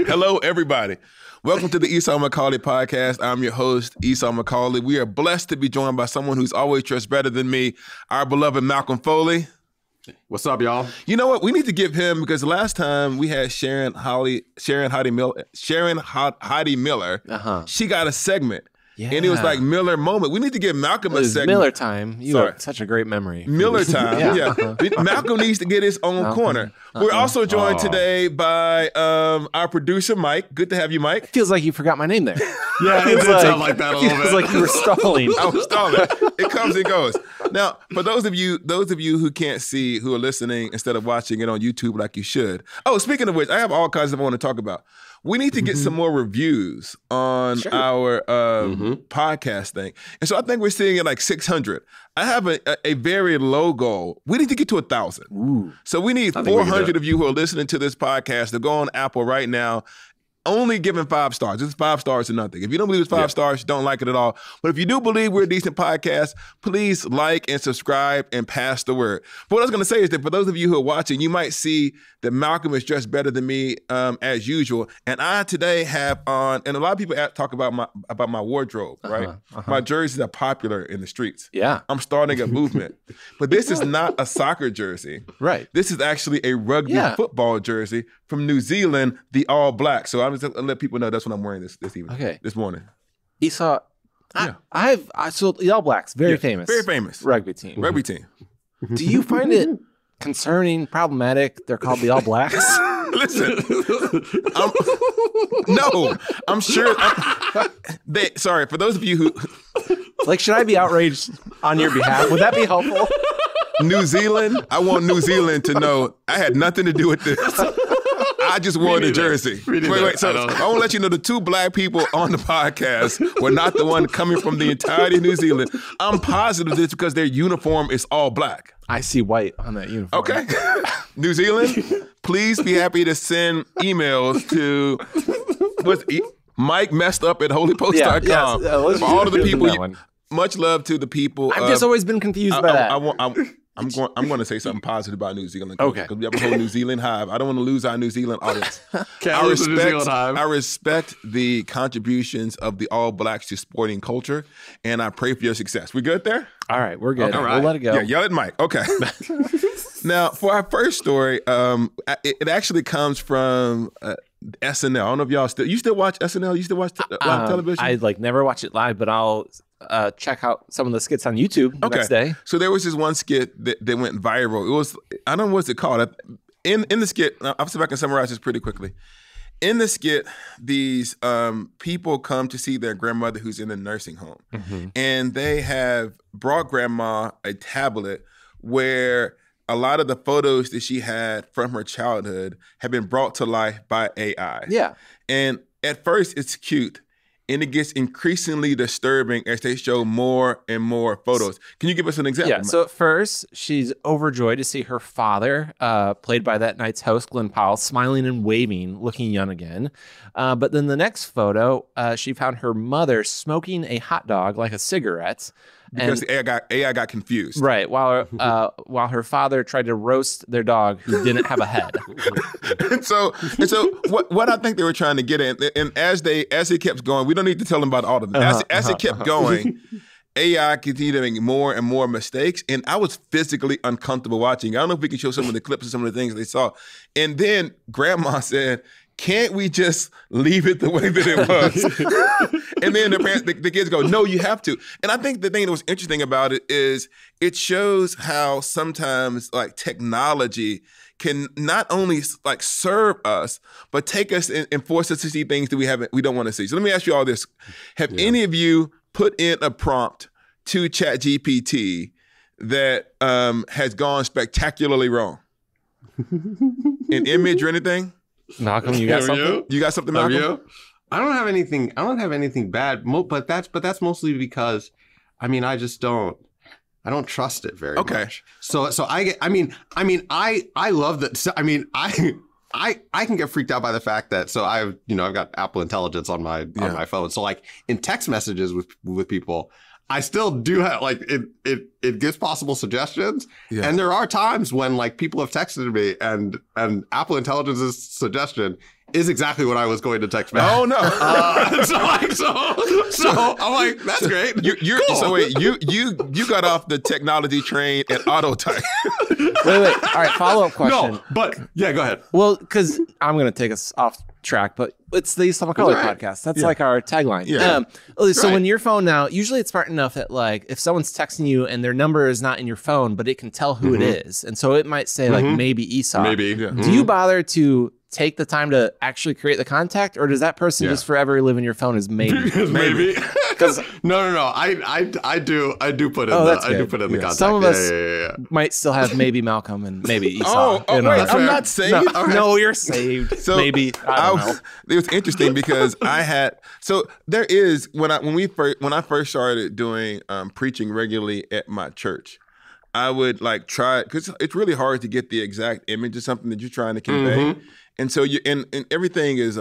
Hello, everybody. Welcome to the Esau McCauley podcast. I'm your host, Esau McCauley. We are blessed to be joined by someone who's always dressed better than me, our beloved Malcolm Foley. What's up, y'all? You know what? We need to give him, because last time we had Sharon Heidi Miller. She got a segment. Yeah. And it was like Miller moment. We need to give Malcolm a segment. Miller time. You have such a great memory. Miller time. Yeah. Malcolm needs to get his own corner. We're also joined today by our producer, Mike. Good to have you, Mike. It feels like you forgot my name there. Yeah, it did sound like that a little bit. It feels like you were stalling. I was stalling. It comes and goes. Now, for those of you who can't see, who are listening instead of watching it on YouTube like you should. Oh, speaking of which, I have all kinds of I want to talk about. We need to get some more reviews on our podcast thing. And so I think we're seeing it like 600. I have a very low goal. We need to get to 1,000. So we need 400 of you who are listening to this podcast to go on Apple right now. Only giving 5 stars. It's 5 stars or nothing. If you don't believe it's 5 stars, you don't like it at all. But if you do believe we're a decent podcast, please like and subscribe and pass the word. But what I was going to say is that for those of you who are watching, you might see that Malcolm is dressed better than me as usual. And I today have on, and a lot of people talk about my wardrobe, right? My jerseys are popular in the streets. Yeah. I'm starting a movement. But this is not a soccer jersey. Right. This is actually a rugby football jersey from New Zealand, the All Blacks. So I'm just going to let people know that's what I'm wearing this evening, this morning. Esau, so the All Blacks, very famous. Very famous. Rugby team. Rugby team. Do you find it concerning, problematic, they're called the All Blacks? Listen, I'm sure. Sorry, for those of you who... Like, should I be outraged on your behalf? Would that be helpful? New Zealand, I want New Zealand to know I had nothing to do with this. I just wore the jersey. Wait. So I want to let you know the 2 black people on the podcast were not the one coming from the entirety of New Zealand. I'm positive this because their uniform is all black. I see white on that uniform. Okay. New Zealand, please be happy to send emails to Mike messed up at holypost.com. For all of the people, much love to the people. I've just always been confused by that. I'm going to say something positive about New Zealand. Okay. Because we have a whole New Zealand hive. I don't want to lose our New Zealand audience. I respect the contributions of the All Blacks to sporting culture, and I pray for your success. We good there? All right, we're good. Okay. We'll let it go. Yeah, yell at Mike. Okay. Now, for our first story, it actually comes from SNL. I don't know if y'all still watch SNL? You still watch live television? I never watch it live, but I'll check out some of the skits on YouTube the next day. So there was this one skit that went viral. It was, I don't know what's it called. In the skit, I'll see if I can summarize this pretty quickly. In the skit, these people come to see their grandmother who's in a nursing home. And they have brought grandma a tablet where a lot of the photos that she had from her childhood have been brought to life by AI. Yeah. And at first, it's cute. And it gets increasingly disturbing as they show more and more photos. Can you give us an example? Yeah, so at first, she's overjoyed to see her father, played by that night's host, Glenn Powell, smiling and waving, looking young again. But then the next photo, she found her mother smoking a hot dog like a cigarette. Because the AI got confused. Right, while her father tried to roast their dog who didn't have a head. and so what I think they were trying to get at, and as it kept going, we don't need to tell them about all of them. As it kept going, AI continued to make more and more mistakes, and I was physically uncomfortable watching. I don't know if we can show some of the clips of some of the things they saw. And then Grandma said, can't we just leave it the way that it was? And then the kids go, no, you have to. And I think the thing that was interesting about it is it shows how sometimes like technology can not only like serve us, but take us and force us to see things that we don't want to see. So let me ask you all this. Have any of you put in a prompt to ChatGPT that has gone spectacularly wrong? An image or anything? Malcolm, you got something? You got something, Malcolm? I don't have anything bad, but that's mostly because, I don't trust it very much. So I love that. I can get freaked out by the fact that, so I've got Apple Intelligence on my phone. So like in text messages with people, I still do have it gives possible suggestions. Yeah. And there are times when like people have texted me and Apple Intelligence's suggestion is exactly what I was going to text back. Oh no! So I'm like, that's great. Cool. So wait, you got off the technology train at auto type. Wait. All right, follow-up question. No, but yeah, go ahead. Well, because I'm going to take us off track, but it's the East Color podcast. That's like our tagline. Yeah. So when your phone now, usually it's smart enough that like if someone's texting you and their number is not in your phone, but it can tell who it is. And so it might say like maybe Esau. Maybe. Yeah. Do you bother to take the time to actually create the contact, or does that person just forever live in your phone as maybe? Maybe. Because no. I do put in the contact. Some of us might still have maybe Malcolm and maybe Esau. Wait, I'm not saved. No, you're saved. So maybe I don't know. It was interesting because there is when I first started doing preaching regularly at my church, I would like try because it's really hard to get the exact image of something that you're trying to convey. And so and everything is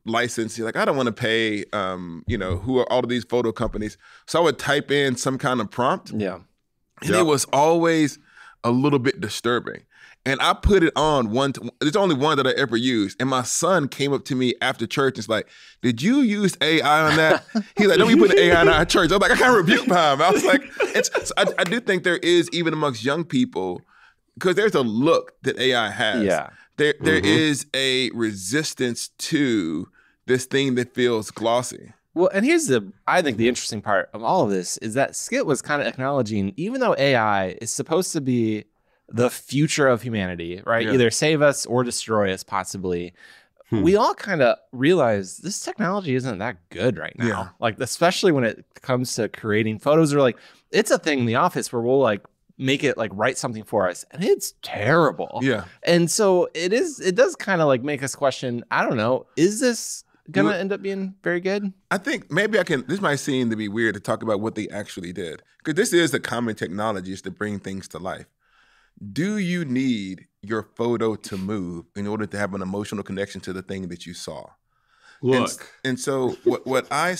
licensed. You're like, I don't want to pay, who are all of these photo companies. So I would type in some kind of prompt. Yeah. And it was always a little bit disturbing. And I put it on there's only one that I ever used. And my son came up to me after church and was like, did you use AI on that? He's like, don't be putting AI on our church. I was like, I can't rebuke him. I was like, I do think there is, even amongst young people, because there's a look that AI has. Yeah. There is a resistance to this thing that feels glossy. Well, and I think the interesting part of all of this is that Skit was kind of acknowledging, even though AI is supposed to be the future of humanity, right? Either save us or destroy us, possibly. We all kind of realize this technology isn't that good right now. Yeah. Like, especially when it comes to creating photos, or like, it's a thing in the office where we'll like make it like write something for us, and it's terrible. Yeah. And so it does kind of like make us question, I don't know, is this gonna end up being very good? I think maybe this might seem to be weird to talk about what they actually did, because this is a common technology, is to bring things to life. Do you need your photo to move in order to have an emotional connection to the thing that you saw? Look. And so when I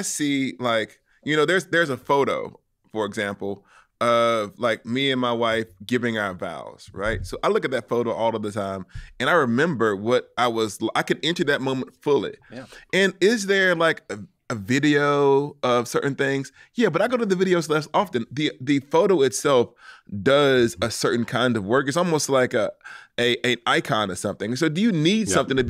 see, like, there's a photo, for example, of like me and my wife giving our vows, right? So I look at that photo all of the time, and I remember I could enter that moment fully. Yeah. And is there like a video of certain things? Yeah, but I go to the videos less often. The photo itself does a certain kind of work. It's almost like an icon or something. So do you need something to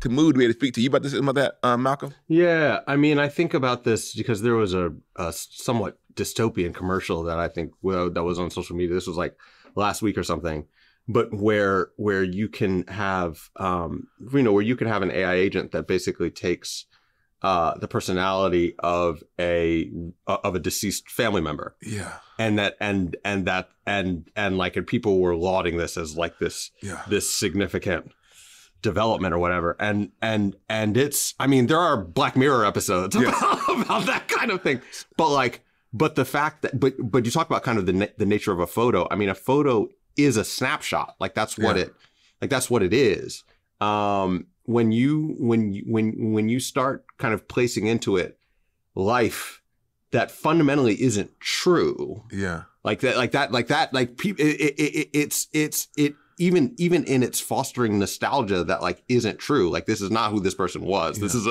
move to be able to speak to you about that, Malcolm? Yeah, I mean, I think about this because there was a somewhat dystopian commercial that I think that was on social media. This was like last week or something, but where you can have where you can have an AI agent that basically takes the personality of a deceased family member. Yeah. And people were lauding this as like this significant development or whatever. And it's, I mean, there are Black Mirror episodes about that kind of thing. But the fact that, but you talk about kind of the nature of a photo. I mean, a photo is a snapshot. Like that's what it is. When you start kind of placing into it life that fundamentally isn't true. Yeah. Even in its fostering nostalgia that like isn't true. Like this is not who this person was. This is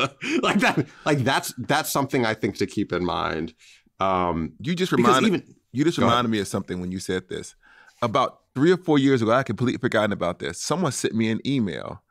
that's something I think to keep in mind. You just reminded me of something when you said this. About 3 or 4 years ago, I had completely forgotten about this. Someone sent me an email,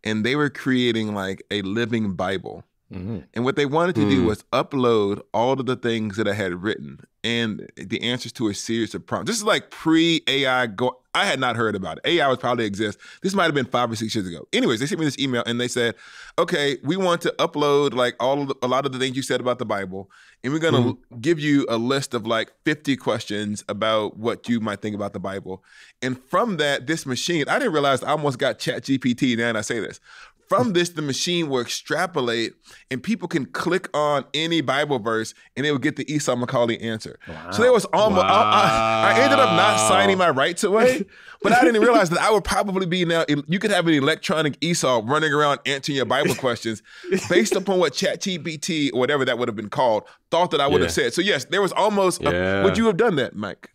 and they were creating like a living Bible. Mm-hmm. And what they wanted to do was upload all of the things that I had written and the answers to a series of prompts. This is like pre-AI. I had not heard about it. AI would probably exist. This might have been 5 or 6 years ago. Anyways, they sent me this email and they said, okay, we want to upload like a lot of the things you said about the Bible. And we're going to give you a list of like 50 questions about what you might think about the Bible. And from that, this machine, I didn't realize I almost got ChatGPT now, and I say this. From this, the machine will extrapolate, and people can click on any Bible verse, and they will get the Esau Macaulay answer. Wow. So there was almost, I ended up not signing my rights away, but I didn't realize that I would probably be now, you could have an electronic Esau running around answering your Bible questions based upon what ChatGPT, or whatever that would have been called, thought that I would have said. So yes, there was almost, would you have done that, Mike?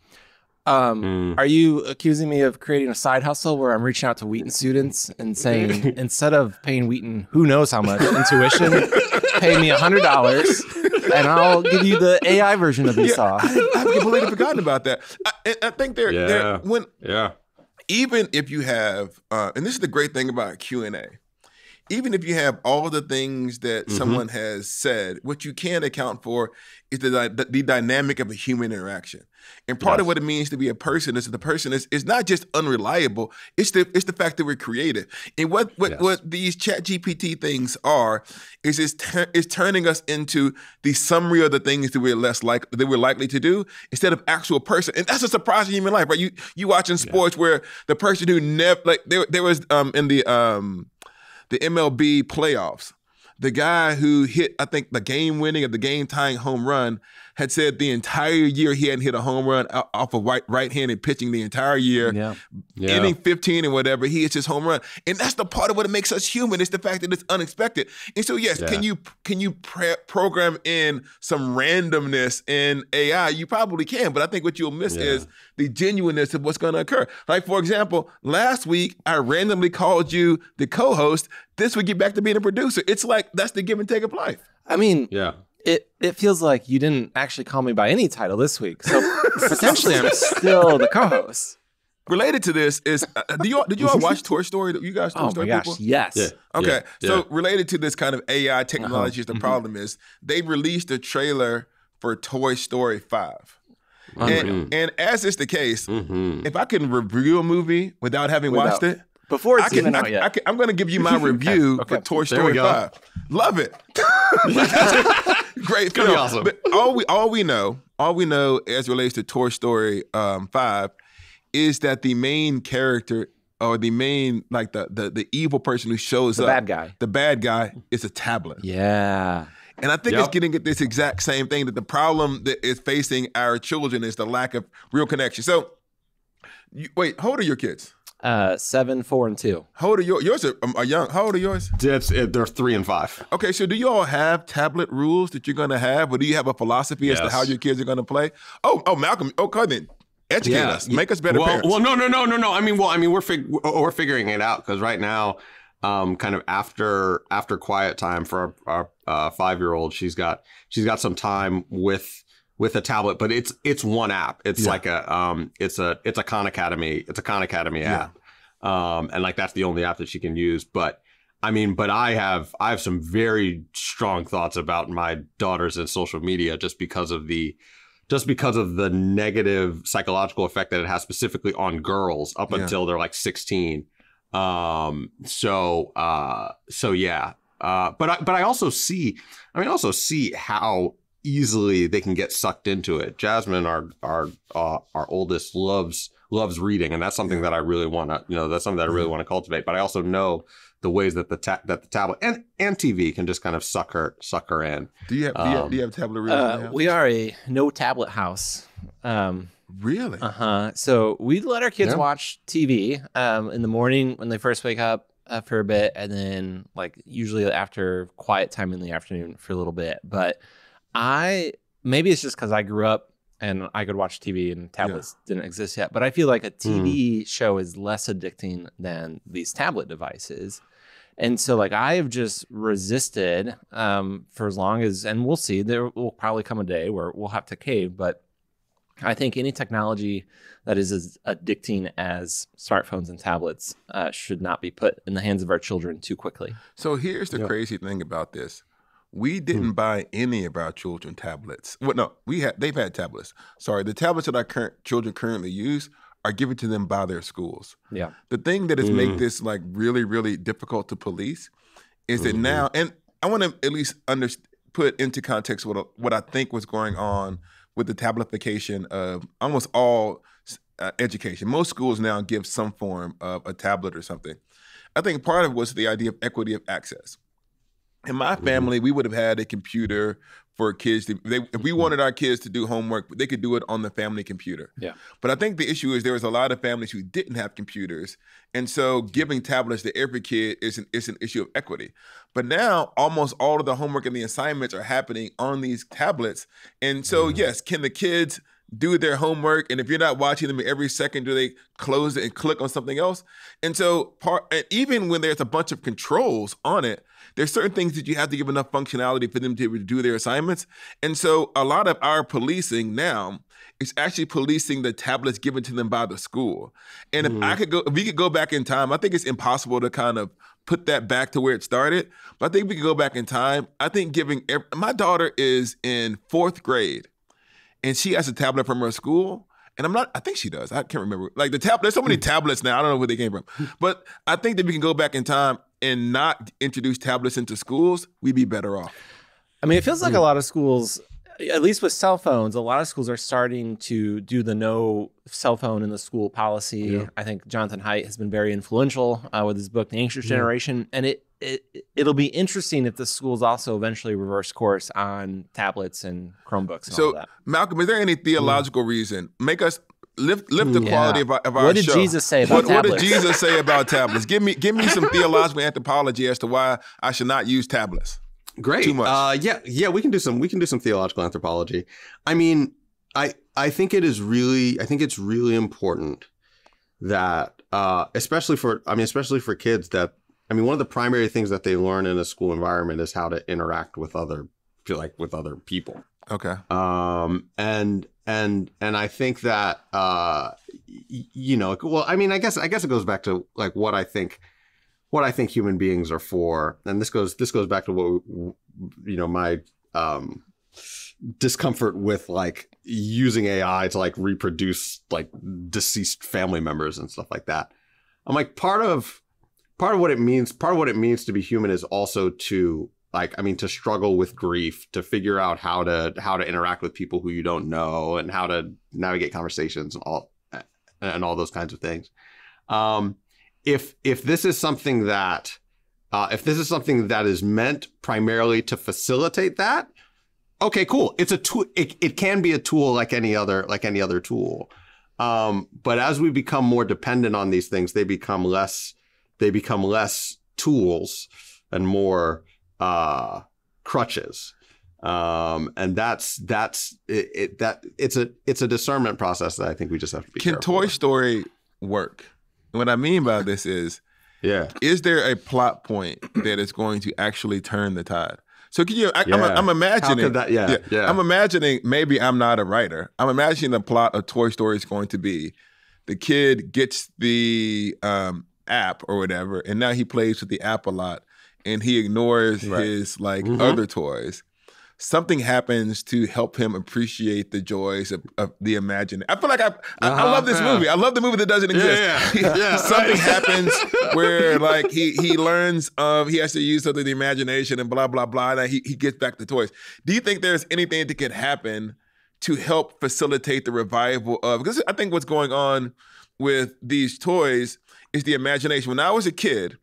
Are you accusing me of creating a side hustle where I'm reaching out to Wheaton students and saying, instead of paying Wheaton who knows how much in tuition, pay me $100 and I'll give you the AI version of Esau? I've completely forgotten about that. I think even if you have, and this is the great thing about Q&A, even if you have all the things that someone has said, what you can account for is the dynamic of a human interaction. And part of what it means to be a person is that the person is not just unreliable, it's the fact that we're creative. And what these ChatGPT things are is turning us into the summary of the things that we're likely to do instead of actual person. And that's a surprise in human life, right? You watching sports where the person who never, like there was in the MLB playoffs, the guy who hit, I think, the game-winning or the game-tying home run had said the entire year he hadn't hit a home run off of right-handed pitching the entire year. Inning 15 and whatever, he hits his home run. And that's the part of what makes us human. It's the fact that it's unexpected. And so, yes, can you program in some randomness in AI? You probably can, but I think what you'll miss is the genuineness of what's going to occur. Like, for example, last week, I randomly called you the co-host. This would get back to being a producer. It's like, that's the give and take of life. I mean, it feels like you didn't actually call me by any title this week. So potentially I'm still the co-host. Related to this is, did you all watch Toy Story? You guys Toy Story people? Yes. Yeah. Okay. So related to this kind of AI technology, the problem is they released a trailer for Toy Story 5. And as is the case, if I can review a movie without having watched it, before it's even out yet. I'm going to give you my review for Toy Story 5. Love it. Great film. Awesome. But all we know as relates to Toy Story 5 is that the main character or the main, like the evil person who shows up, the bad guy is a tablet. Yeah. And I think it's getting at this exact same thing, that the problem that is facing our children is the lack of real connection. So, wait, how old are your kids? 7, 4, and 2. How old are yours? Are young. How old are yours? They're 3 and 5. Okay, so do you all have tablet rules that you're going to have, or do you have a philosophy as to how your kids are going to play? Oh, Malcolm. Oh, come in. Educate us. Make us better parents. Well, no. I mean, we're figuring it out because right now, kind of after quiet time for our 5-year-old, she's got some time with a tablet, but it's one app. It's like it's a Khan Academy. It's a Khan Academy app. And like that's the only app that she can use. But I have some very strong thoughts about my daughters and social media just because of the negative psychological effect that it has specifically on girls up until they're like 16. But I also see how easily they can get sucked into it. Jasmine, our oldest, loves reading, and that's something that I really want to, that's something that I really want to cultivate. But I also know the ways that the tablet and TV can just kind of suck her in. Do you have tablet readers? We are a no tablet house. Really? So we let our kids watch TV in the morning when they first wake up for a bit, and then like usually after quiet time in the afternoon for a little bit. But maybe it's just because I grew up and I could watch TV and tablets didn't exist yet. But I feel like a TV show is less addicting than these tablet devices. And so like I have just resisted for as long as, and we'll see, there will probably come a day where we'll have to cave. But I think any technology that is as addicting as smartphones and tablets should not be put in the hands of our children too quickly. So here's the crazy thing about this. We didn't buy any of our children tablets. Well, no, they've had tablets. Sorry, the tablets that our children currently use are given to them by their schools. Yeah. The thing that has made this like really, really difficult to police is that now, and I want to at least put into context what I think was going on with the tabletification of almost all education. Most schools now give some form of a tablet or something. I think part of it was the idea of equity of access. In my family, we would have had a computer for kids. If we wanted our kids to do homework, they could do it on the family computer. Yeah. But I think the issue is there was a lot of families who didn't have computers. And so giving tablets to every kid is an issue of equity. But now almost all of the homework and the assignments are happening on these tablets. And so, yes, can the kids do their homework, and if you're not watching them every second, do they close it and click on something else? And so and even when there's a bunch of controls on it, there's certain things that you have to give enough functionality for them to be able to do their assignments. And so a lot of our policing now is actually policing the tablets given to them by the school. And if we could go back in time, I think it's impossible to kind of put that back to where it started. But I think we could go back in time. I think my daughter is in 4th grade, and she has a tablet from her school. And I think she does. I can't remember. Like the tablet, there's so many tablets now. I don't know where they came from. But I think that we can go back in time and not introduce tablets into schools, we'd be better off. I mean, it feels like a lot of schools, at least with cell phones, a lot of schools are starting to do the no cell phone in the school policy. Yeah. I think Jonathan Haidt has been very influential with his book, The Anxious Generation. And it'll be interesting if the schools also eventually reverse course on tablets and Chromebooks and all that. Malcolm, is there any theological reason? Make us lift the quality of our show. What did Jesus say about tablets? What did Jesus say about tablets? Give me some theological anthropology as to why I should not use tablets. Great. Too much. Yeah, we can do some theological anthropology. I mean, I think it's really important that especially for kids, that one of the primary things that they learn in a school environment is how to interact with other people. Okay. And I think that I guess it goes back to like what I think human beings are for. And this goes back to what my discomfort with like using AI to like reproduce like deceased family members and stuff like that. I'm like, part of what it means to be human is also to to struggle with grief, to figure out how to interact with people who you don't know, and how to navigate conversations and all those kinds of things. If this is something that is meant primarily to facilitate that, okay, cool. It's a tool. It can be a tool like any other tool. But as we become more dependent on these things, they become less tools and more crutches. And that's it's a discernment process that I think we just have to be careful. Can Toy Story work? And what I mean by this is, is there a plot point that is going to actually turn the tide? So can you? I'm imagining. How could that, I'm imagining. Maybe I'm not a writer. I'm imagining the plot of Toy Story is going to be, the kid gets the app or whatever, and now he plays with the app a lot, and he ignores his other toys. Something happens to help him appreciate the joys of the imagination. I feel like I love this movie. I love the movie that doesn't exist. Something happens where like he learns he has to use something the imagination and blah, blah, blah, and he gets back to toys. Do you think there's anything that could happen to help facilitate the revival of, because I think what's going on with these toys is the imagination. When I was a kid,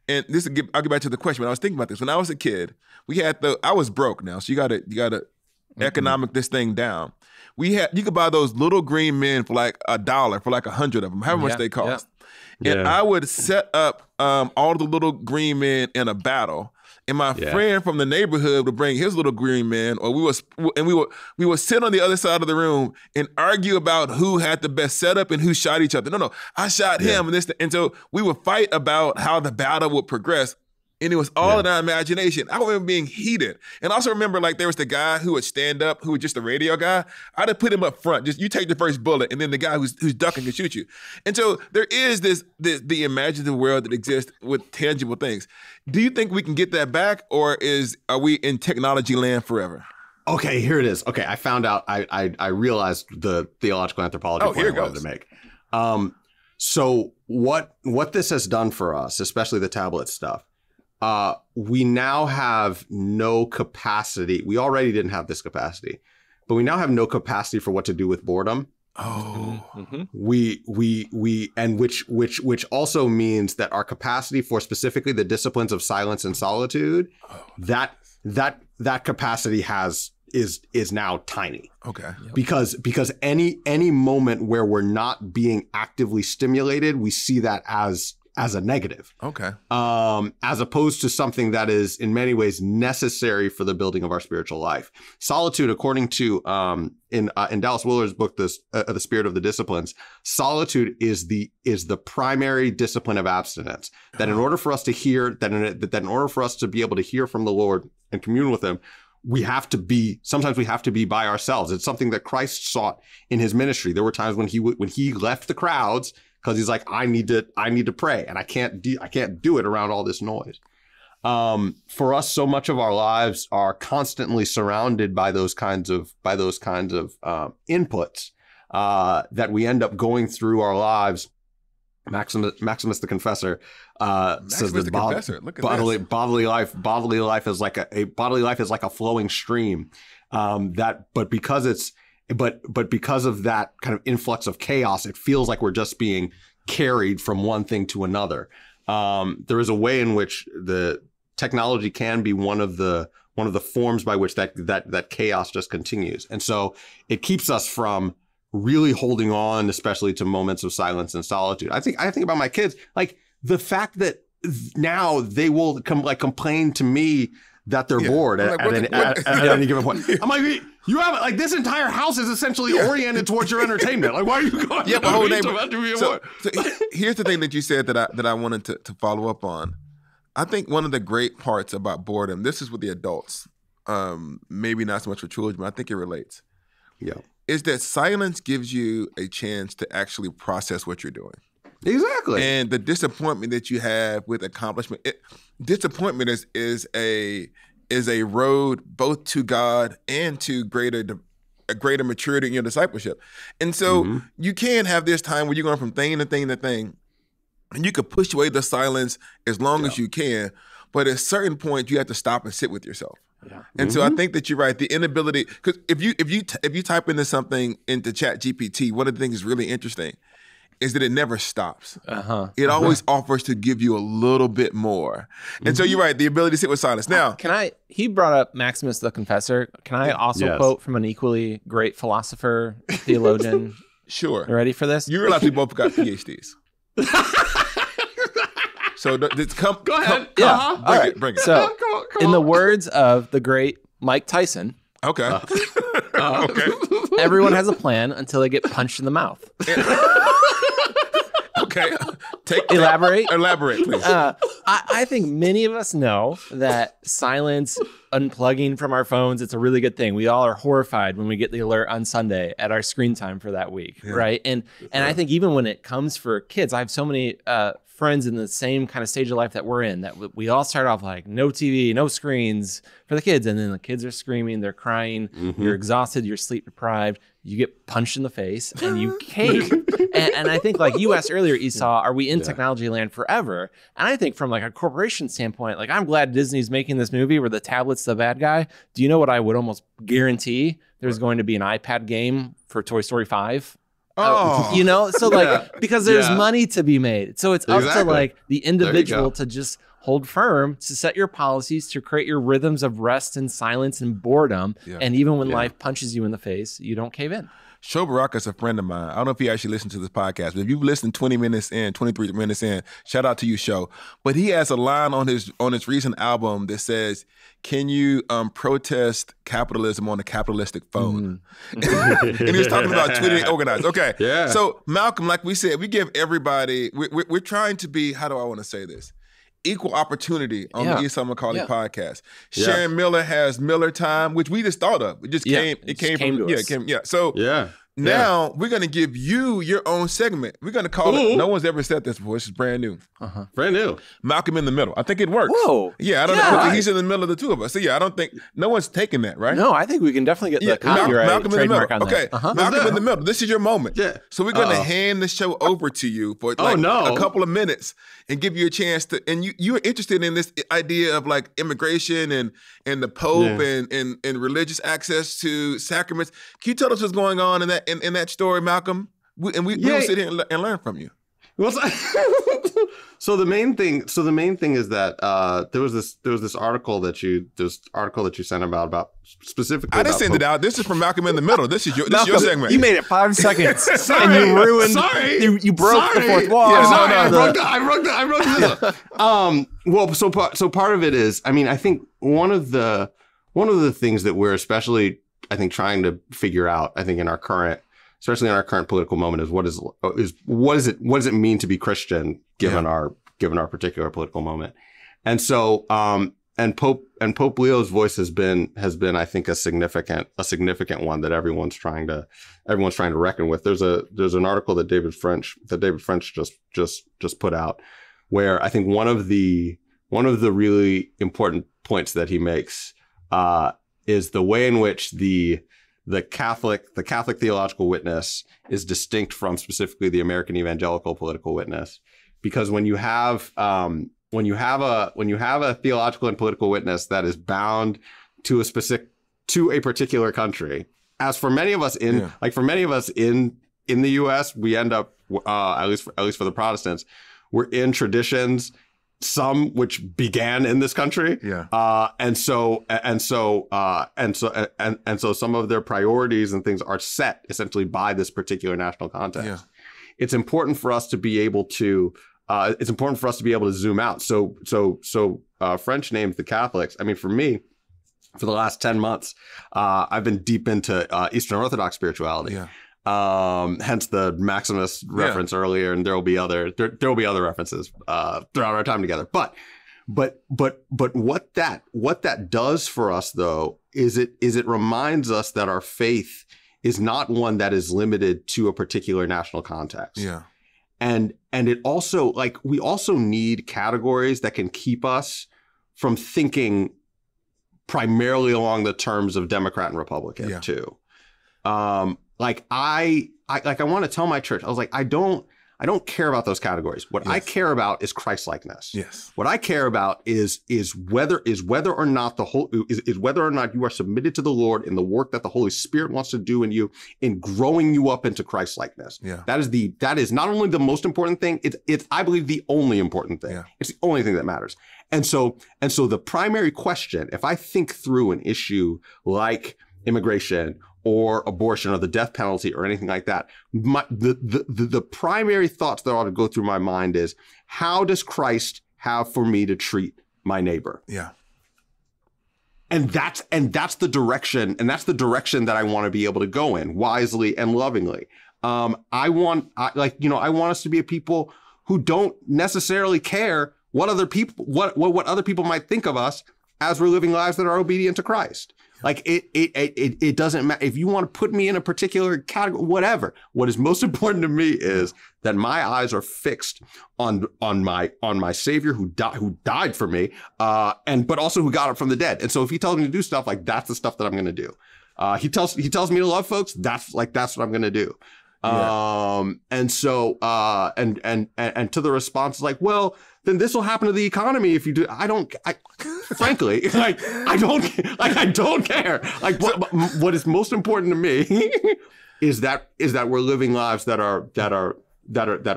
and I'll get back to the question, but I was thinking about this. When I was a kid, I was broke now, so you gotta economic this thing down. You could buy those little green men for like $1 for like 100 of them, however much they cost. And I would set up all the little green men in a battle. And my friend from the neighborhood would bring his little green man, or we would sit on the other side of the room and argue about who had the best setup and who shot each other. No, I shot him, and so we would fight about how the battle would progress. And it was all in our imagination. I remember being heated. And I also remember like there was the guy who would stand up, who was just a radio guy. I'd have put him up front. Just you take the first bullet, and then the guy who's ducking can shoot you. And so there is the imaginative world that exists with tangible things. Do you think we can get that back, or are we in technology land forever? Okay, here it is. Okay, I found out. I realized the theological anthropology point I wanted to make. So what this has done for us, especially the tablet stuff, we now have no capacity. We already didn't have this capacity, but we now have no capacity for what to do with boredom. Oh, which also means that our capacity for specifically the disciplines of silence and solitude, that capacity is now tiny. Okay. Because any moment where we're not being actively stimulated, we see that as as a negative. Okay. As opposed to something that is in many ways necessary for the building of our spiritual life. Solitude, according to in Dallas Willard's book, The Spirit of the Disciplines, solitude is the primary discipline of abstinence. That in order for us to hear, that in order for us to be able to hear from the Lord and commune with him, sometimes we have to be by ourselves. It's something that Christ sought in his ministry. There were times when he left the crowds because he's like, I need to pray, and I can't do it around all this noise. For us, so much of our lives are constantly surrounded by those kinds of inputs that we end up going through our lives. Maximus the Confessor says that bodily life is like a flowing stream. But because of that kind of influx of chaos, it feels like we're just being carried from one thing to another. There is a way in which the technology can be one of the forms by which that chaos just continues, and so it keeps us from really holding on, especially to moments of silence and solitude. I think about my kids, like the fact that now they will complain to me that they're bored at any given point. I'm like, you have like this entire house is essentially oriented towards your entertainment. Like, why are you going? Yeah, but whole neighborhood. So here's the thing that you said that I wanted to follow up on. I think one of the great parts about boredom, this is with the adults, maybe not so much for children, but I think it relates. Yeah. Is that silence gives you a chance to actually process what you're doing. Exactly. And the disappointment that you have with accomplishment, disappointment is a road both to God and to a greater maturity in your discipleship. And so you can have this time where you're going from thing to thing to thing, and you can push away the silence as long as you can. But at a certain point, you have to stop and sit with yourself. Yeah. And so I think that you're right. The inability, because if you type into something into Chat GPT, one of the things that's really interesting is that it never stops. It always offers to give you a little bit more. And so you're right, the ability to sit with silence. Now, he brought up Maximus the Confessor. Can I also quote from an equally great philosopher, theologian? Sure. You ready for this? You realize we both got PhDs. So go ahead. Bring it. So, in the words of the great Mike Tyson. Okay. Everyone has a plan until they get punched in the mouth. Okay. Elaborate, please. I think many of us know that silence, unplugging from our phones, it's a really good thing. We all are horrified when we get the alert on Sunday at our screen time for that week, right? And I think even when it comes for kids, I have so many friends in the same kind of stage of life that we're in, that we all start off like no TV, no screens for the kids. And then the kids are screaming, they're crying, you're exhausted, you're sleep deprived, you get punched in the face and you cake. and I think like you asked earlier, Esau, are we in technology land forever? And I think from like a corporation standpoint, like I'm glad Disney's making this movie where the tablet's the bad guy. Do you know what I would almost guarantee? There's going to be an iPad game for Toy Story 5. So like, because there's money to be made. So it's up to like the individual to just hold firm, to set your policies, to create your rhythms of rest and silence and boredom. Yeah. And even when life punches you in the face, you don't cave in. Sho Baraka is a friend of mine. I don't know if he actually listened to this podcast, but if you've listened 20 minutes in, 23 minutes in, shout out to you, Sho. But he has a line on his recent album that says, can you protest capitalism on a capitalistic phone? And he was talking about Twitter organized. Okay. Yeah. So Malcolm, like we said, we give everybody, we're trying to be, how do I want to say this? Equal opportunity on the Esau McCauley podcast. Sharon Miller has Miller Time, which we just thought of. It just came to us. So now we're going to give you your own segment. We're going to call it, no one's ever said this before. This is brand new. Brand new. Malcolm in the Middle. I think it works. Whoa. Yeah, I don't know. He's in the middle of the two of us. So I don't think, no one's taking that, right? No, I think we can definitely get the copyright Malcolm in the Middle. On okay, Malcolm in the Middle. This is your moment. Yeah. So we're going to hand the show over to you for a couple of minutes and give you a chance to, and you're interested in this idea of like immigration and the Pope and religious access to sacraments. Can you tell us what's going on in that story, Malcolm? We'll sit here and learn from you. Well, so the main thing is that there was this article that you sent about specifically. I didn't send it out. This is from Malcolm in the Middle. This is your segment. You made it 5 seconds. Sorry, and you ruined. Sorry, you broke the fourth wall. Yeah, sorry, I broke the. Well, so part of it is, I mean, I think one of the things that we're especially, I think, trying to figure out, I think, especially in our current political moment, is what does it mean to be Christian given our particular political moment. And so and Pope Leo's voice has been I think a significant one that everyone's trying to reckon with. There's an article that David French just put out, where I think one of the really important points that he makes is the way in which the Catholic theological witness is distinct from specifically the American evangelical political witness, because when you have a theological and political witness that is bound to a particular country, as for many of us in the U.S., we end up at least for the Protestants, we're in traditions, some which began in this country. And so some of their priorities and things are set essentially by this particular national context. It's important for us to be able to zoom out. So French names the Catholics. I mean, for me, for the last 10 months, I've been deep into Eastern Orthodox spirituality. Hence the Maximus reference earlier, and there will be other references throughout our time together. But what that does for us, though, is it reminds us that our faith is not one that is limited to a particular national context. And it also, like, we also need categories that can keep us from thinking primarily along the terms of Democrat and Republican too. Like I want to tell my church, I was like, I don't care about those categories. What I care about is Christ-likeness. What I care about is whether or not you are submitted to the Lord in the work that the Holy Spirit wants to do in you, in growing you up into Christ-likeness. That is not only the most important thing, it's I believe the only important thing. It's the only thing that matters. And so the primary question, if I think through an issue like immigration or abortion or the death penalty or anything like that, the primary thoughts that ought to go through my mind is, how does Christ have for me to treat my neighbor? And that's the direction, that I want to be able to go in wisely and lovingly. I want us to be a people who don't necessarily care what other people might think of us as we're living lives that are obedient to Christ. Like it doesn't matter if you want to put me in a particular category, whatever. What is most important to me is that my eyes are fixed on my Savior who died for me, but also who got up from the dead. And so if he tells me to do stuff, like, that's the stuff that I'm going to do. He tells me to love folks. That's what I'm going to do. And so and to the response is like, well, then this will happen to the economy if you do. Frankly, I don't care. Like, what is most important to me is that we're living lives that are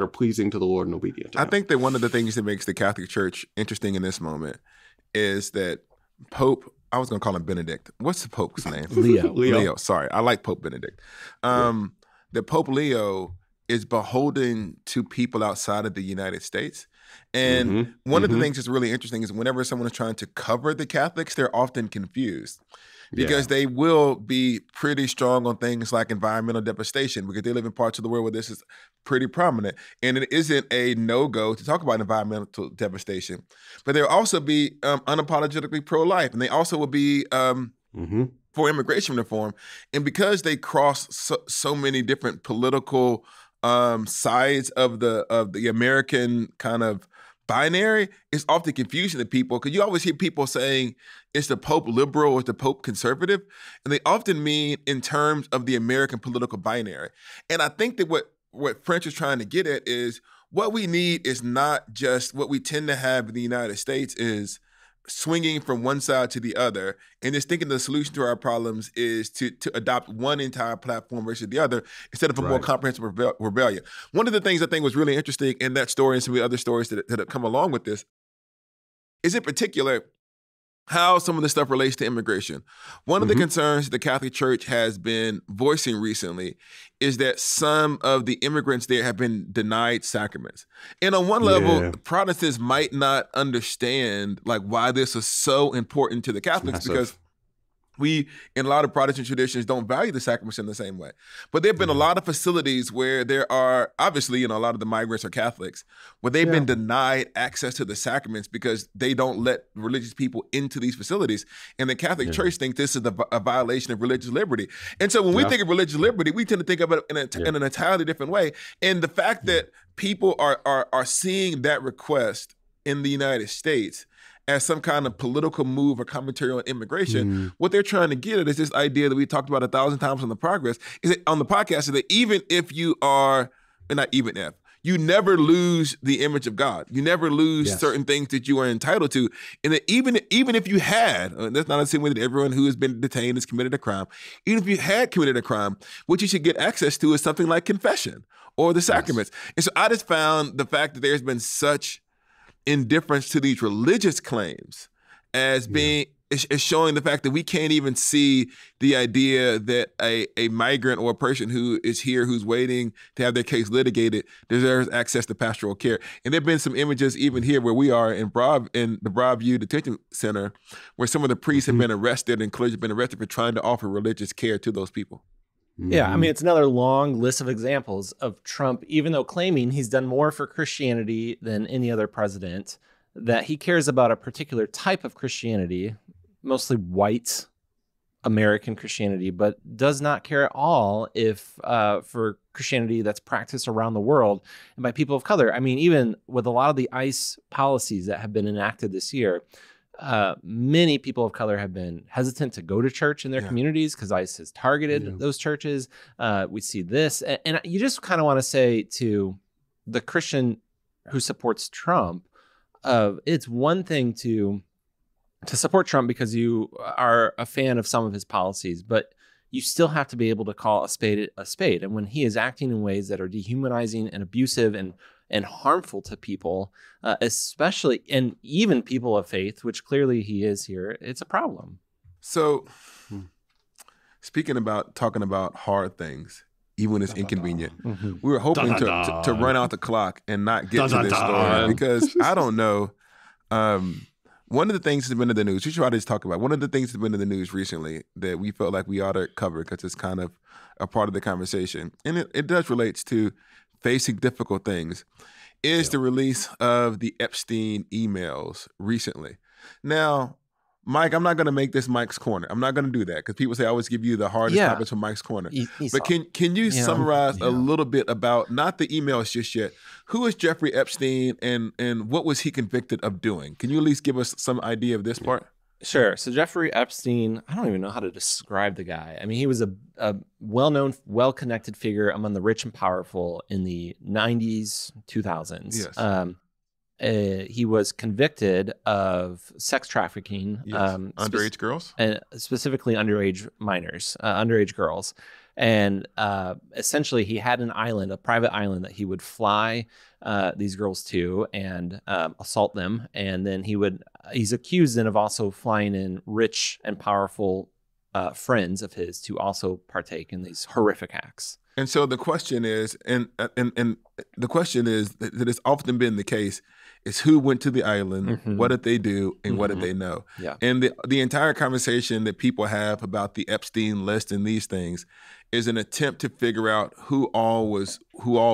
pleasing to the Lord and obedient to Him. I think that one of the things that makes the Catholic Church interesting in this moment is that Pope, I was going to call him Benedict. What's the Pope's name? Leo. Sorry, I like Pope Benedict. That Pope Leo is beholden to people outside of the United States. And one of the things that's really interesting is whenever someone is trying to cover the Catholics, they're often confused because they will be pretty strong on things like environmental devastation because they live in parts of the world where this is pretty prominent. And it isn't a no-go to talk about environmental devastation. But they'll also be unapologetically pro-life. And they also will be for immigration reform. And because they cross so many different political sides of the American kind of binary, it's often confusing to people because you always hear people saying it's the Pope liberal or it's the Pope conservative, and they often mean in terms of the American political binary. And I think that what French is trying to get at is what we need is not just what we tend to have in the United States is swinging from one side to the other and just thinking the solution to our problems is to adopt one entire platform versus the other instead of a more comprehensive rebellion. One of the things I think was really interesting in that story and some of the other stories that have come along with this is in particular how some of this stuff relates to immigration. One of the concerns the Catholic Church has been voicing recently is that some of the immigrants there have been denied sacraments. And on one level, Protestants might not understand like why this is so important to the Catholics because we, in a lot of Protestant traditions, don't value the sacraments in the same way. But there have been a lot of facilities where there are, obviously, a lot of the migrants are Catholics, where they've been denied access to the sacraments because they don't let religious people into these facilities. And the Catholic Church thinks this is a violation of religious liberty. And so when we think of religious liberty, we tend to think of it in an entirely different way. And the fact that people are seeing that request in the United States as some kind of political move or commentary on immigration, what they're trying to get at is this idea that we talked about 1,000 times on the podcast, is that even if you are, and not even if, you never lose the image of God. You never lose certain things that you are entitled to. And that even if you had, that's not assuming that everyone who has been detained has committed a crime, even if you had committed a crime, what you should get access to is something like confession or the sacraments. And so I just found the fact that there's been such indifference to these religious claims as being is showing the fact that we can't even see the idea that a migrant or a person who is here who's waiting to have their case litigated deserves access to pastoral care. And there have been some images even here where we are in the Broadview Detention Center where some of the priests have been arrested and clergy have been arrested for trying to offer religious care to those people. Yeah, I mean, it's another long list of examples of Trump, even though claiming he's done more for Christianity than any other president, that he cares about a particular type of Christianity, mostly white American Christianity, but does not care at all if for Christianity that's practiced around the world and by people of color. I mean, even with a lot of the ICE policies that have been enacted this year, many people of color have been hesitant to go to church in their communities because ICE has targeted those churches. We see this. And you just kind of want to say to the Christian who supports Trump, it's one thing to support Trump because you are a fan of some of his policies, but you still have to be able to call a spade a spade. And when he is acting in ways that are dehumanizing and abusive and harmful to people, especially, and even people of faith, which clearly he is here, it's a problem. So, talking about hard things, even when it's inconvenient, we were hoping to run out the clock and not get to this story because I don't know. One of the things that's been in the news, we try to just talk about, one of the things that's been in the news recently that we felt like we ought to cover because it's kind of a part of the conversation, and it does relates to facing difficult things, is the release of the Epstein emails recently. Now, Mike, I'm not going to make this Mike's Corner. I'm not going to do that because people say I always give you the hardest topics from Mike's Corner. But can you summarize a little bit about, not the emails just yet, who is Jeffrey Epstein and what was he convicted of doing? Can you at least give us some idea of this part? Sure. So Jeffrey Epstein, I don't even know how to describe the guy. I mean, he was a well-known, well-connected figure among the rich and powerful in the 90s, 2000s. Yes. He was convicted of sex trafficking. Underage girls? Specifically underage minors, underage girls. And essentially, he had an island, a private island that he would fly these girls to and assault them. And then he's accused then of also flying in rich and powerful friends of his to also partake in these horrific acts. And so the question is, and the question is that it's often been the case, is who went to the island, what did they do, and what did they know? Yeah. And the entire conversation that people have about the Epstein list and these things is an attempt to figure out who all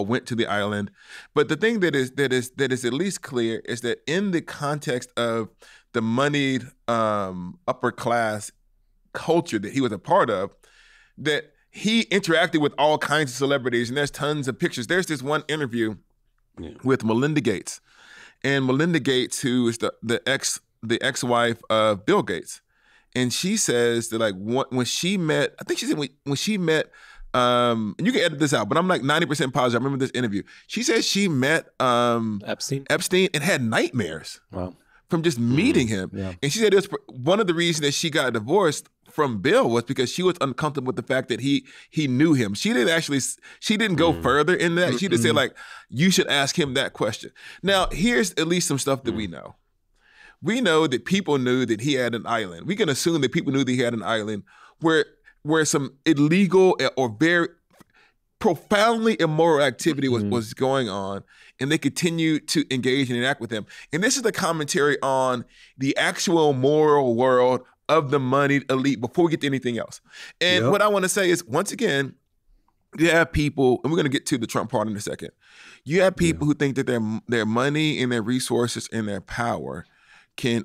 went to the island. But the thing that is at least clear is that in the context of the moneyed upper class culture that he was a part of, that he interacted with all kinds of celebrities, and there's tons of pictures. There's this one interview with Melinda Gates, and Melinda Gates, who is the ex-wife of Bill Gates, and she says that like when she met, I think she said when she met, and you can edit this out, but I'm like 90% positive. I remember this interview. She said she met Epstein and had nightmares. Wow. from just meeting him. Yeah. And she said it was one of the reasons that she got divorced from Bill was because she was uncomfortable with the fact that he knew him. She didn't go further in that. She just said, like, you should ask him that question. Now, here's at least some stuff that we know. We know that people knew that he had an island. We can assume that people knew that he had an island where some illegal or very profoundly immoral activity was going on, and they continued to engage and interact with him. And this is the commentary on the actual moral world of the moneyed elite before we get to anything else. And what I want to say is, once again, you have people, and we're going to get to the Trump part in a second. You have people who think that their money and their resources and their power can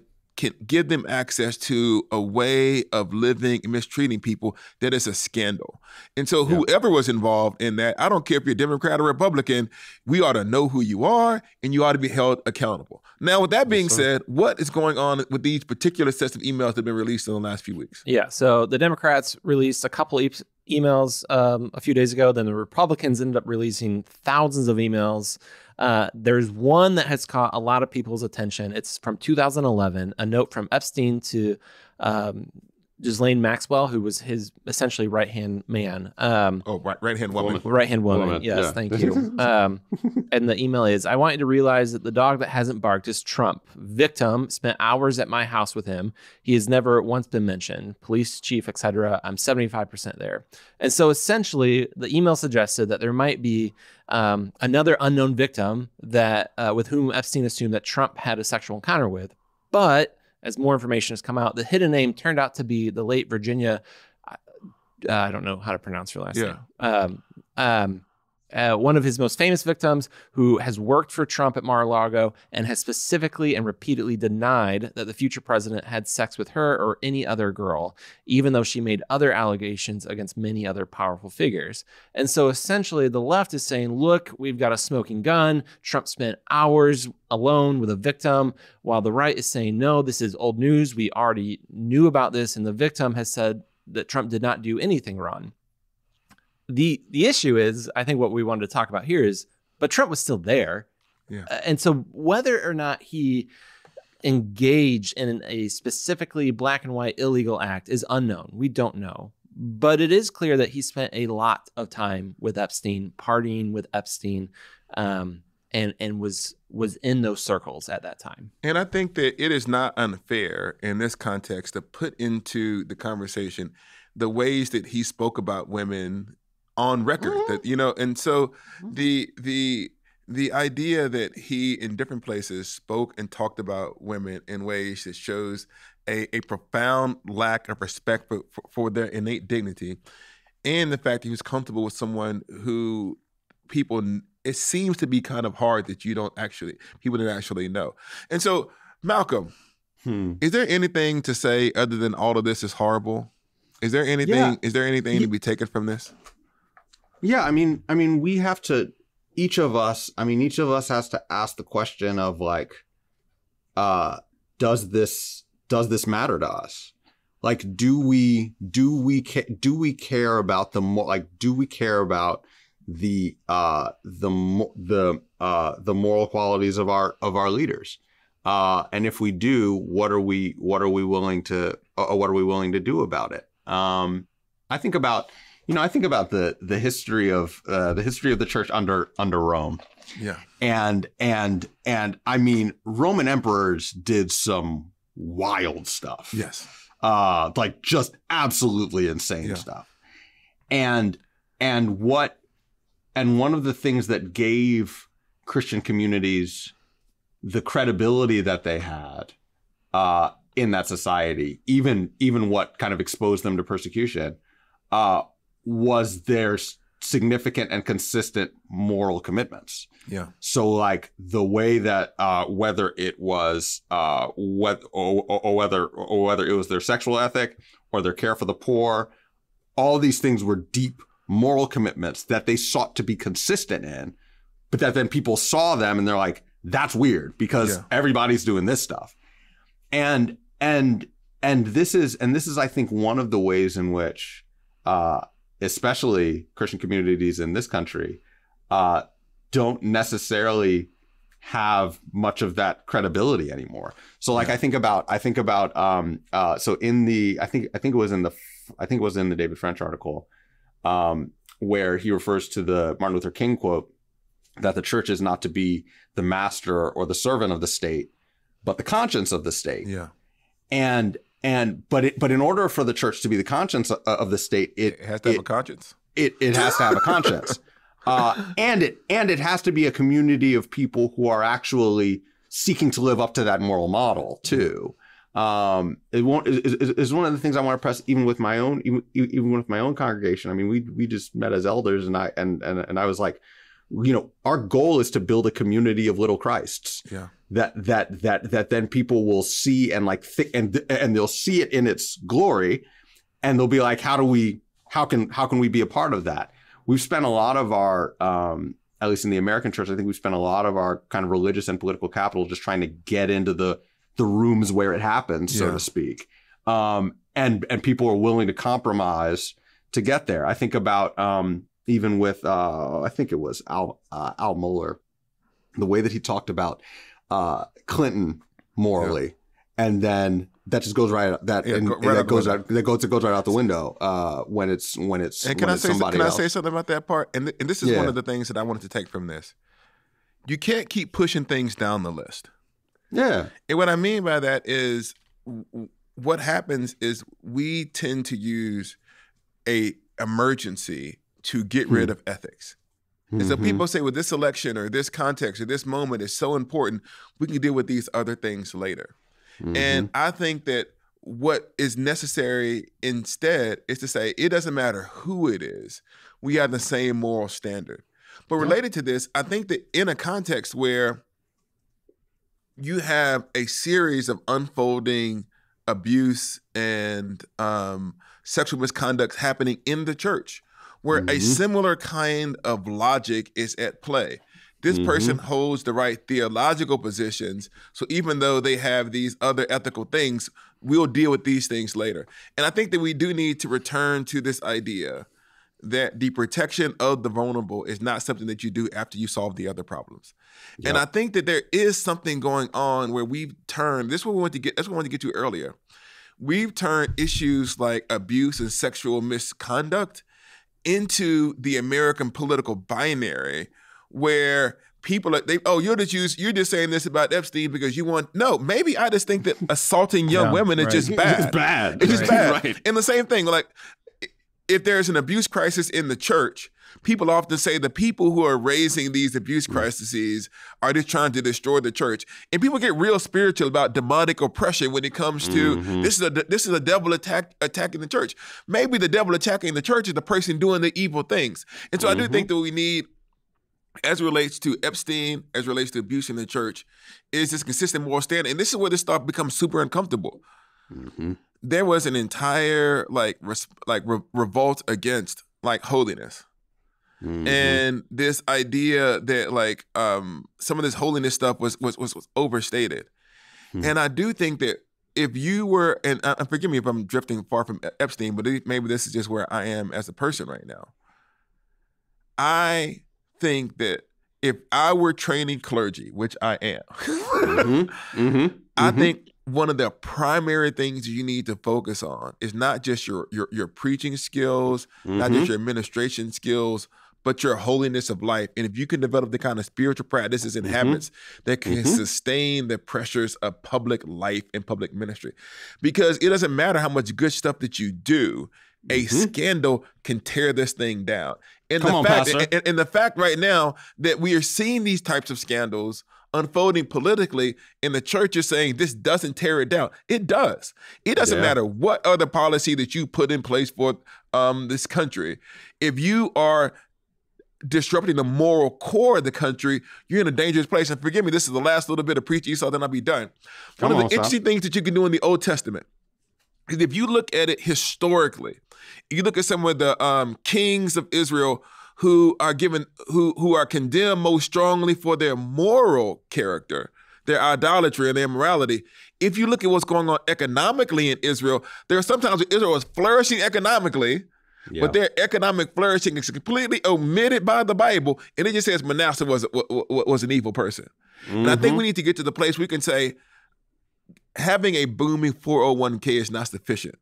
give them access to a way of living and mistreating people that is a scandal. And so whoever was involved in that, I don't care if you're Democrat or Republican, we ought to know who you are and you ought to be held accountable. Now, with that being said, what is going on with these particular sets of emails that have been released in the last few weeks? Yeah, so the Democrats released a couple emails a few days ago. Then the Republicans ended up releasing thousands of emails. There's one that has caught a lot of people's attention. It's from 2011, a note from Epstein to Ghislaine Maxwell, who was his essentially right-hand man. Right-hand woman. Right-hand woman, yes, thank you. And the email is, I want you to realize that the dog that hasn't barked is Trump. Victim, spent hours at my house with him. He has never once been mentioned. Police chief, etc. I'm 75% there. And so essentially, the email suggested that there might be another unknown victim that with whom Epstein assumed that Trump had a sexual encounter with. But as more information has come out, the hidden name turned out to be the late Virginia. I don't know how to pronounce her last name. One of his most famous victims, who has worked for Trump at Mar-a-Lago and has specifically and repeatedly denied that the future president had sex with her or any other girl, even though she made other allegations against many other powerful figures. And so essentially the left is saying, look, we've got a smoking gun. Trump spent hours alone with a victim, while the right is saying, no, this is old news. We already knew about this. And the victim has said that Trump did not do anything wrong. The issue is, I think what we wanted to talk about here is, but Trump was still there. Yeah. And so whether or not he engaged in a specifically black and white illegal act is unknown. We don't know. But it is clear that he spent a lot of time with Epstein, partying with Epstein, and was in those circles at that time. And I think that it is not unfair in this context to put into the conversation the ways that he spoke about women on record, that, you know, and so the idea that he in different places spoke and talked about women in ways that shows a profound lack of respect for their innate dignity, and the fact that he was comfortable with someone who it seems to be kind of hard that people don't actually know. And so, Malcolm, is there anything to say other than all of this is horrible? Is there anything to be taken from this? Yeah, I mean, we have to, each of us has to ask the question of, like, does this matter to us? Like, do we care about the moral qualities of our leaders? And if we do, what are we willing to do about it? I think about the history of the church under Rome. Yeah. And I mean, Roman emperors did some wild stuff. Yes. Like just absolutely insane stuff. And one of the things that gave Christian communities the credibility that they had in that society, even what kind of exposed them to persecution, was their significant and consistent moral commitments. Yeah. So, like, the way that whether it was whether it was their sexual ethic or their care for the poor, all these things were deep moral commitments that they sought to be consistent in, but that then people saw them and they're like, that's weird because everybody's doing this stuff. And this is I think one of the ways in which especially Christian communities in this country don't necessarily have much of that credibility anymore. So like I think about so in the I think it was in the David French article where he refers to the Martin Luther King quote that the church is not to be the master or the servant of the state, but the conscience of the state. Yeah. But in order for the church to be the conscience of the state, it has to have a conscience. It has to have a conscience. And it has to be a community of people who are actually seeking to live up to that moral model too. Is one of the things I want to press even with my own congregation. I mean, we just met as elders, and I was like, our goal is to build a community of little Christs. Yeah. That then people will see and and they'll see it in its glory, and they'll be like, how can we be a part of that? We've spent a lot of our, at least in the American church, I think we've spent a lot of our kind of religious and political capital just trying to get into the rooms where it happens, so to speak. And people are willing to compromise to get there. I think about even with, I think it was Al Mohler, the way that he talked about Clinton morally, and then that just goes right goes right out the window when it's can I say something about that part? And this is one of the things that I wanted to take from this. You can't keep pushing things down the list. Yeah. And what I mean by that is what happens is we tend to use a emergency to get rid of ethics. And so people say, well, this election or this context or this moment is so important, we can deal with these other things later. And I think that what is necessary instead is to say, it doesn't matter who it is, we have the same moral standard. But related to this, I think that in a context where you have a series of unfolding abuse and sexual misconduct happening in the church, where a similar kind of logic is at play. This person holds the right theological positions, so even though they have these other ethical things, we'll deal with these things later. And I think that we do need to return to this idea that the protection of the vulnerable is not something that you do after you solve the other problems. Yep. And I think that there is something going on where we've turned, that's what we wanted to get to earlier. We've turned issues like abuse and sexual misconduct into the American political binary, where people are, you're just saying this about Epstein because you want, no, maybe I just think that assaulting young women is just bad. It's bad. It's just bad. Right. And the same thing, like if there's an abuse crisis in the church, people often say the people who are raising these abuse crises are just trying to destroy the church. And people get real spiritual about demonic oppression when it comes to this is a devil attacking the church. Maybe the devil attacking the church is the person doing the evil things. And so I do think that we need, as it relates to Epstein, as it relates to abuse in the church, is this consistent moral standard. And this is where this stuff becomes super uncomfortable. There was an entire revolt against holiness. And this idea that some of this holiness stuff was overstated. And I do think that if you were, and forgive me if I'm drifting far from Epstein, but maybe this is just where I am as a person right now. I think that if I were training clergy, which I am, I think one of the primary things you need to focus on is not just your preaching skills, not just your administration skills, but your holiness of life. And if you can develop the kind of spiritual practices and habits that can sustain the pressures of public life and public ministry. Because it doesn't matter how much good stuff that you do, a scandal can tear this thing down. And the fact right now that we are seeing these types of scandals unfolding politically, and the church is saying this doesn't tear it down. It does. It doesn't matter what other policy that you put in place for this country. If you are disrupting the moral core of the country, you're in a dangerous place. And forgive me, this is the last little bit of preaching, so then I'll be done. One of the interesting things that you can do in the Old Testament is if you look at it historically, you look at some of the kings of Israel who are condemned most strongly for their moral character, their idolatry and their immorality. If you look at what's going on economically in Israel, there are sometimes when Israel is flourishing economically, but their economic flourishing is completely omitted by the Bible, and it just says Manasseh was an evil person. And I think we need to get to the place we can say, having a booming 401k is not sufficient.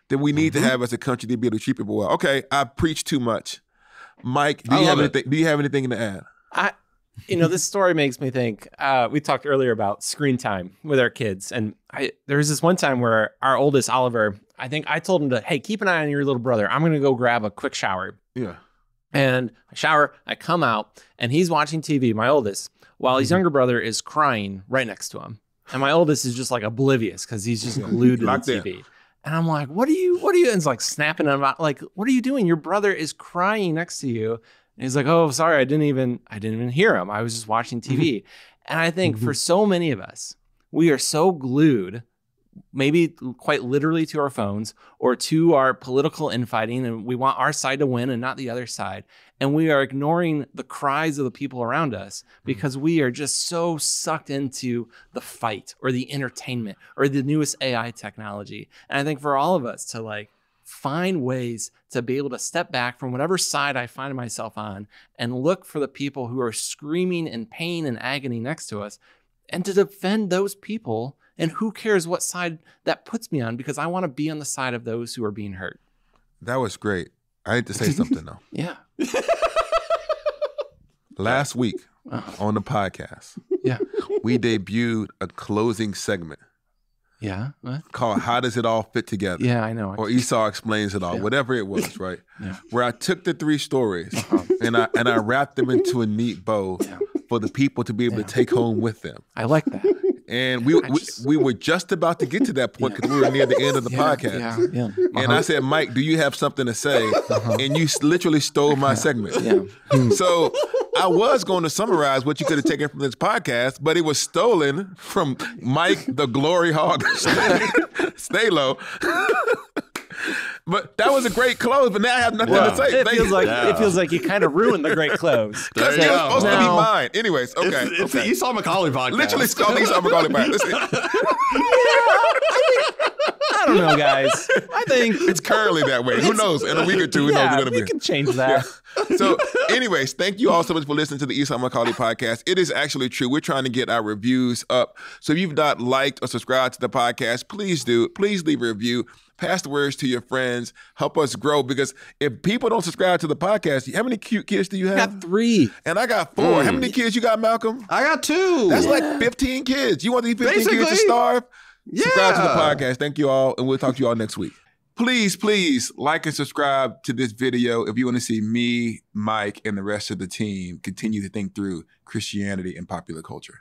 That we need to have as a country to be able to treat people well. Okay, I preached too much. Mike, do you have anything to add? This story makes me think, we talked earlier about screen time with our kids. And there was this one time where our oldest, Oliver, I think I told him to, hey, keep an eye on your little brother. I'm going to go grab a quick shower. Yeah. And I shower, I come out, and he's watching TV, my oldest, while his younger brother is crying right next to him. And my oldest is just like oblivious because he's just glued to the TV. And I'm like, what are you? And it's like snapping him out, like, what are you doing? Your brother is crying next to you. And he's like, oh, sorry, I didn't even hear him. I was just watching TV. And I think for so many of us, we are so glued, maybe quite literally to our phones or to our political infighting, and we want our side to win and not the other side. And we are ignoring the cries of the people around us because we are just so sucked into the fight or the entertainment or the newest AI technology. And I think for all of us to like find ways to be able to step back from whatever side I find myself on and look for the people who are screaming in pain and agony next to us and to defend those people. And who cares what side that puts me on, because I want to be on the side of those who are being hurt. That was great. I need to say something though. Yeah. Last week on the podcast, we debuted a closing segment. Yeah. What? Called How Does It All Fit Together? Yeah, I know. Or Esau Explains It All, whatever it was, right? Where I took the 3 stories and I wrapped them into a neat bow for the people to be able to take home with them. I like that. And we were just about to get to that point because we were near the end of the podcast. And I said, Mike, do you have something to say? And you literally stole my segment. So I was going to summarize what you could have taken from this podcast, but it was stolen from Mike, the glory hog. Stay low. But that was a great close, but now I have nothing to say. It feels like you kind of ruined the great close. Because it was supposed to be mine. Anyways, okay. It's the Esau McCauley podcast. Literally called the Esau McCauley podcast. I don't know, guys. I think it's currently that way. Who knows? In a week or two, who knows it's going to be. We can change that. So anyways, thank you all so much for listening to the Esau McCauley podcast. It is actually true. We're trying to get our reviews up. So if you've not liked or subscribed to the podcast, please do. Please leave a review. Pass the words to your friends. Help us grow, because if people don't subscribe to the podcast, how many cute kids do you have? I got 3. And I got 4. How many kids you got, Malcolm? I got 2. That's like 15 kids. You want these 15 kids to starve? Subscribe to the podcast. Thank you all, and we'll talk to you all next week. Please like and subscribe to this video if you want to see me, Mike, and the rest of the team continue to think through Christianity and popular culture.